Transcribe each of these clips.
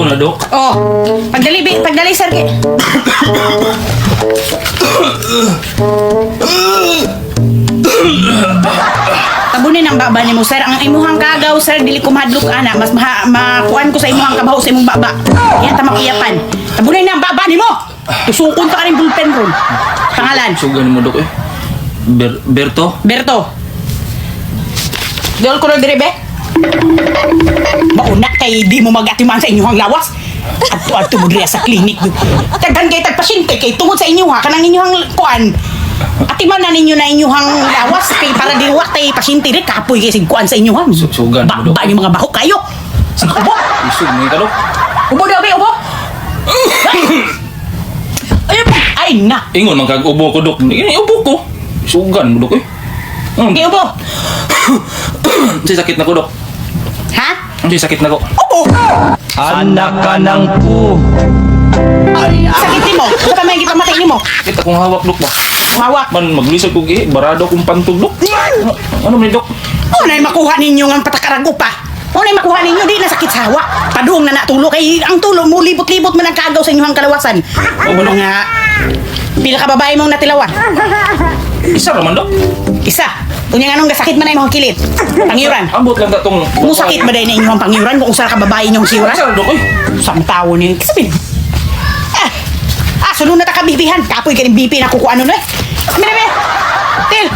Ingon na, Dok. Oh, pagdali sir kay. Tabunin ang baba nimo sir. Ang imuhang kagaw sir dili ko mahadlok ana. Mas makuan ko sa imuhang kabaho sa imong baba. Yan ta makiyapan. Tabunin ang baba nimo. Tusukon ta kaning bullpen ron. Pangalan. Sugan mo, Dok, eh. Berto? Berto. Dol ko na dire be. Mauna kay di mo magatiman sa inyong lawas. Adto mo dire sa klinik. Taghan kay tagpasyente kay tungod sa inyo ha kanang inyong kuan. Atiman na ninyo na inyong lawas kay para diwak tay pasyente rin kapoy kay sig kuan sa inyohan. Sugan mo, Dok. Ba yung mga baho kayo. Sige ubo. Isog mo ka, Dok. Ubo daw be ubo. Ay na. Ingon man kag ubo ko, Dok. Ini ubo ko. Sugan mo, Dok, eh. Sige ubo. Kasi sakit na ko, Dok. Ha? Kasi sakit na ko. Ubo. Anak ka ng pu. Sakit mo. Sa may gipamatay nimo. Kita kong hawak, Dok, ba? Hawak. Man, maglisod ko, eh. Barado kong pantog, Dok. Ano man, Dok? Unay makuha ninyo ng patakarago pa. Unay makuha ninyo di na sakit sa hawa. Paduong na natulo kay ang tulo mo libot-libot man ang kagaw sa inyong kalawasan. O nga pila ka babae mong natilawan. Isa raman, Dok. Isa. Kunya anong gasakit man ay mga kilit. Pangyuran. Ambot lang datong... Musakit ba dahil na inyong pangyuran kung usa ka babae inyong siwra? Isa, Dok, eh. Sang tao ni. Sabihin. Sunod na ta kabibihan. Kapoy ka ng BP na kukuha ano na eh. Mire. Til.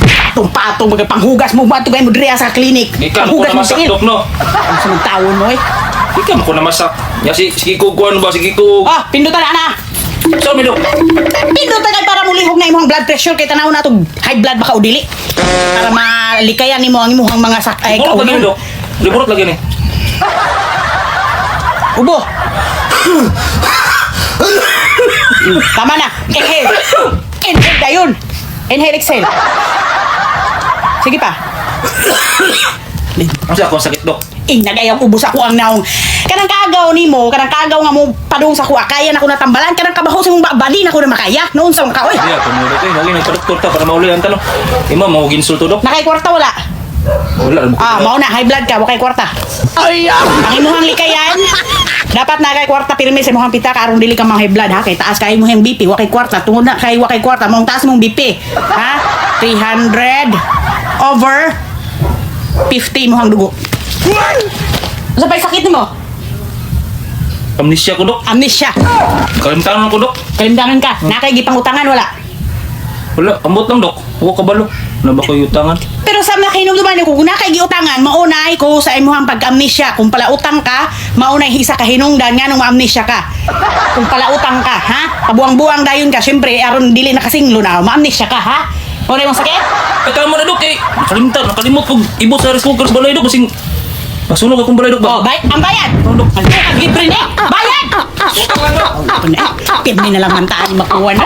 Patong-patong magpanghugas mo ba ito kayo mo diri sa klinik. Ikan ko na masak, Dok, no? Ang sunod tao mo eh. Ikan ko na masak. Ya, sige ko, ano ba? Sige ko. Oh, pindutan na. So, mi, Dok. Pindutan kay para mulihog na imong blood pressure kay tanaw na itong high blood baka udili. Para malikayan nimo ang imong mga Liburot lagi, Dok. Liburot lagi, ni. Ubo. Tama na. Inhale. Inhale dayon. Inhale, exhale. Sige pa. Kasi ako ang sakit, Dok. Nagayang ubos ako ang naong. Kanang kagaw nimo, kanang kagaw nga mo padung sa kuha. Kaya na ko natambalan. Kanang kabaho sa mong bali na ko na makaya. Noon sa mga kaoy. Hindi ako mo, Dok, eh. Lagi nagpadoktor ka para mauli ang tanong. Ima, mau ginsulto, Dok. Nakay kwarta wala. Wala. Mao na high blood ka, wakay kwarta. Ang imuhang likayan, dapat na kay kwarta pirmi sa imuhang pita karon dili ka mga high blood ha kay taas kay imuhang BP, wakay kwarta tungod na kay wakay kwarta mong taas mong BP. Ha? 300 over 50 imuhang dugo. Sa pay sakit nimo? Amnesia ko, Dok. Amnesia. Kalimtangan ko, Dok. Kalimdangan ka. Nakay gipangutangan wala. Wala, ambot lang, Dok. Huwag kabalo. Wala ba ko yutangan? Pero sa nakihinumduman ko, kung nakay giutangan, maunay ko sa imuhang pag-amnesia. Kung pala utang ka, maunay isa ka hinungdan nga nung ma-amnesia ka. Kung pala utang ka, ha? Kabuang-buang dayon ka, syempre, aron dili nakasinglo na, ma-amnesia ka, ha? Unay mong sakit? Ay, tama na, Dok, eh. Nakalimot ko. Ibot sa rice cooker sa balay, Dok. Kasing masunog akong balay, Dok. Oh, ang bayad! Dok. Ang libre na! Bayad! Pirmi na lang mantaan makuha na.